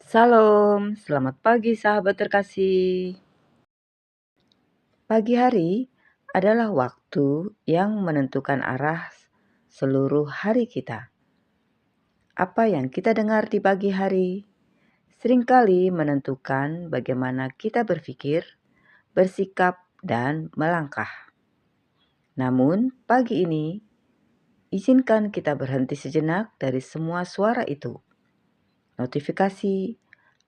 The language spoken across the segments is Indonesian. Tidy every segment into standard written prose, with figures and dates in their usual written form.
Salam, selamat pagi sahabat terkasih. Pagi hari adalah waktu yang menentukan arah seluruh hari kita. Apa yang kita dengar di pagi hari seringkali menentukan bagaimana kita berpikir, bersikap, dan melangkah. Namun, pagi ini izinkan kita berhenti sejenak dari semua suara itu. Notifikasi,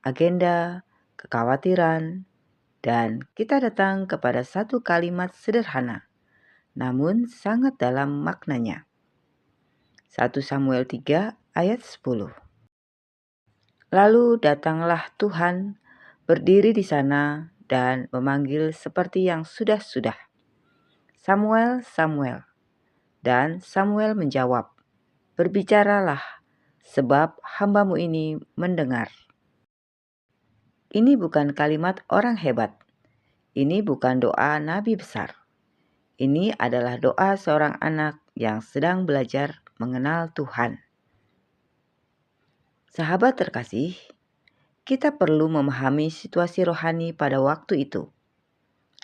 agenda, kekhawatiran, dan kita datang kepada satu kalimat sederhana, namun sangat dalam maknanya. 1 Samuel 3 ayat 10. Lalu datanglah Tuhan, berdiri di sana, dan memanggil seperti yang sudah-sudah. Samuel, Samuel. Dan Samuel menjawab, berbicaralah, sebab hambamu ini mendengar. Ini bukan kalimat orang hebat. Ini bukan doa nabi besar. Ini adalah doa seorang anak yang sedang belajar mengenal Tuhan. Sahabat terkasih, kita perlu memahami situasi rohani pada waktu itu.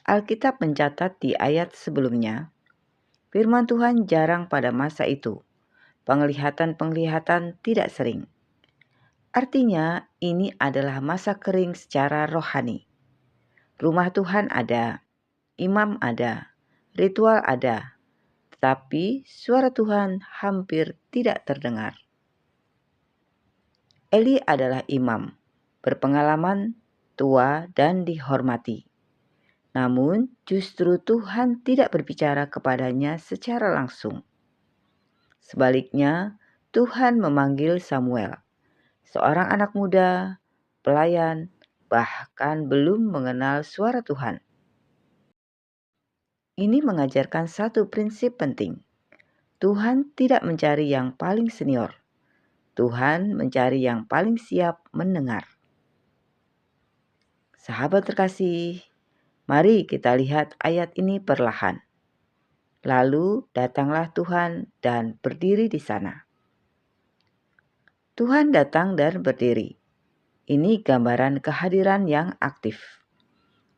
Alkitab mencatat di ayat sebelumnya, firman Tuhan jarang pada masa itu. Penglihatan-penglihatan tidak sering. Artinya, ini adalah masa kering secara rohani. Rumah Tuhan ada, imam ada, ritual ada, tetapi suara Tuhan hampir tidak terdengar. Eli adalah imam, berpengalaman, tua, dan dihormati. Namun, justru Tuhan tidak berbicara kepadanya secara langsung. Sebaliknya, Tuhan memanggil Samuel, seorang anak muda, pelayan, bahkan belum mengenal suara Tuhan. Ini mengajarkan satu prinsip penting. Tuhan tidak mencari yang paling senior. Tuhan mencari yang paling siap mendengar. Sahabat terkasih, mari kita lihat ayat ini perlahan. Lalu datanglah Tuhan dan berdiri di sana. Tuhan datang dan berdiri. Ini gambaran kehadiran yang aktif.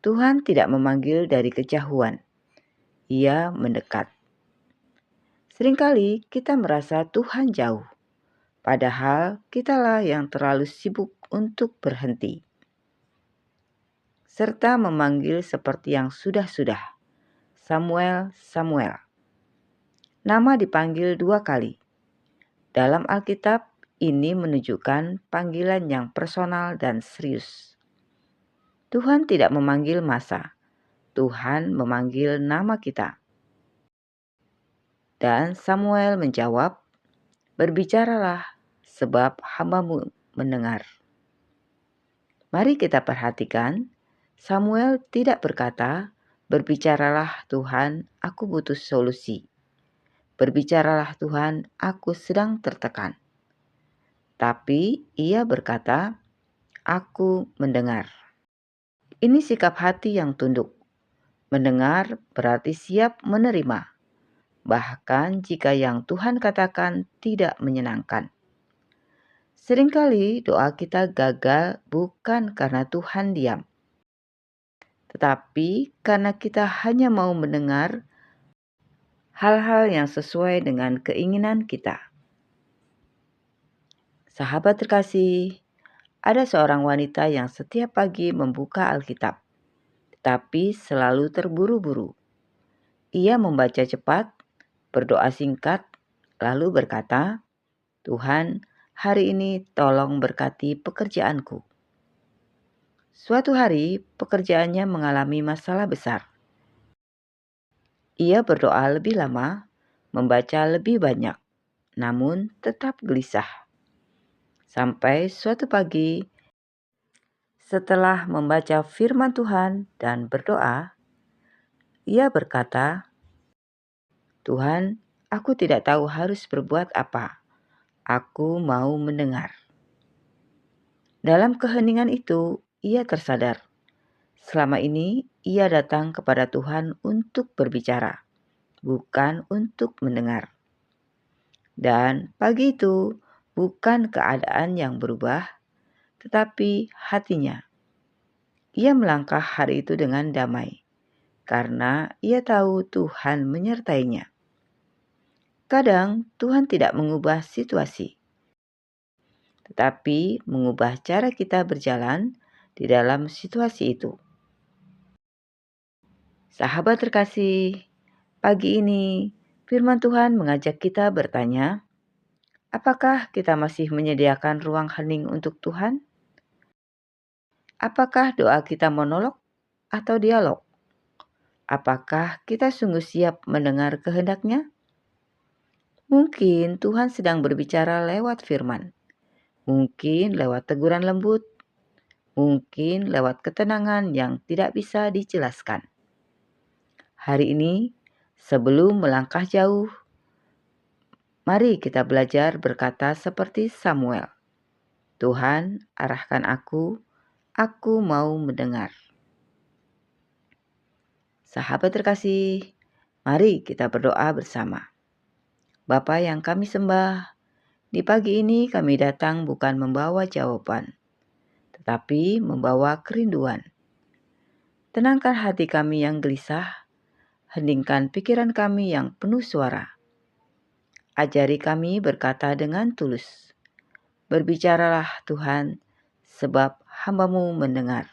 Tuhan tidak memanggil dari kejauhan. Ia mendekat. Seringkali kita merasa Tuhan jauh, padahal kitalah yang terlalu sibuk untuk berhenti. Serta memanggil seperti yang sudah-sudah. Samuel, Samuel. Nama dipanggil 2 kali. Dalam Alkitab, ini menunjukkan panggilan yang personal dan serius. Tuhan tidak memanggil masa. Tuhan memanggil nama kita. Dan Samuel menjawab, berbicaralah, sebab hambamu mendengar. Mari kita perhatikan, Samuel tidak berkata, berbicaralah Tuhan, aku butuh solusi. Berbicaralah Tuhan, aku sedang tertekan. Tapi ia berkata, aku mendengar. Ini sikap hati yang tunduk. Mendengar berarti siap menerima, bahkan jika yang Tuhan katakan tidak menyenangkan. Seringkali doa kita gagal bukan karena Tuhan diam, tetapi karena kita hanya mau mendengar hal-hal yang sesuai dengan keinginan kita. Sahabat terkasih, ada seorang wanita yang setiap pagi membuka Alkitab, tetapi selalu terburu-buru. Ia membaca cepat, berdoa singkat, lalu berkata, Tuhan, hari ini tolong berkati pekerjaanku. Suatu hari, pekerjaannya mengalami masalah besar. Ia berdoa lebih lama, membaca lebih banyak, namun tetap gelisah. Sampai suatu pagi, setelah membaca firman Tuhan dan berdoa, ia berkata, Tuhan, aku tidak tahu harus berbuat apa. Aku mau mendengar. Dalam keheningan itu, ia tersadar. Selama ini, ia datang kepada Tuhan untuk berbicara, bukan untuk mendengar. Dan pagi itu, bukan keadaan yang berubah, tetapi hatinya. Ia melangkah hari itu dengan damai, karena ia tahu Tuhan menyertainya. Kadang Tuhan tidak mengubah situasi, tetapi mengubah cara kita berjalan di dalam situasi itu. Sahabat terkasih, pagi ini firman Tuhan mengajak kita bertanya, apakah kita masih menyediakan ruang hening untuk Tuhan? Apakah doa kita monolog atau dialog? Apakah kita sungguh siap mendengar kehendak-Nya? Mungkin Tuhan sedang berbicara lewat firman, mungkin lewat teguran lembut, mungkin lewat ketenangan yang tidak bisa dijelaskan. Hari ini, sebelum melangkah jauh, mari kita belajar berkata seperti Samuel. Tuhan, arahkan aku mau mendengar. Sahabat terkasih, mari kita berdoa bersama. Bapa yang kami sembah, di pagi ini kami datang bukan membawa jawaban, tetapi membawa kerinduan. Tenangkan hati kami yang gelisah, heningkan pikiran kami yang penuh suara. Ajari kami berkata dengan tulus. Berbicaralah Tuhan, sebab hamba-Mu mendengar.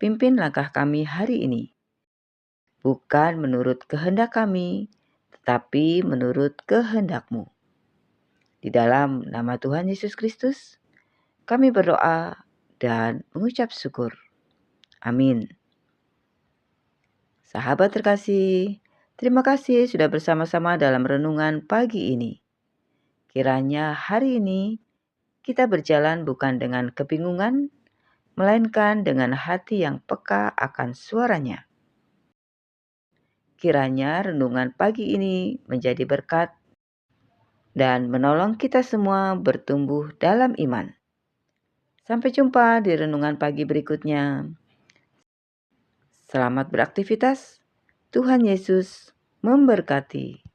Pimpin langkah kami hari ini, bukan menurut kehendak kami, tetapi menurut kehendak-Mu. Di dalam nama Tuhan Yesus Kristus, kami berdoa dan mengucap syukur. Amin. Sahabat terkasih, terima kasih sudah bersama-sama dalam renungan pagi ini. Kiranya hari ini kita berjalan bukan dengan kebingungan, melainkan dengan hati yang peka akan suaranya. Kiranya renungan pagi ini menjadi berkat dan menolong kita semua bertumbuh dalam iman. Sampai jumpa di renungan pagi berikutnya. Selamat beraktivitas. Tuhan Yesus memberkati.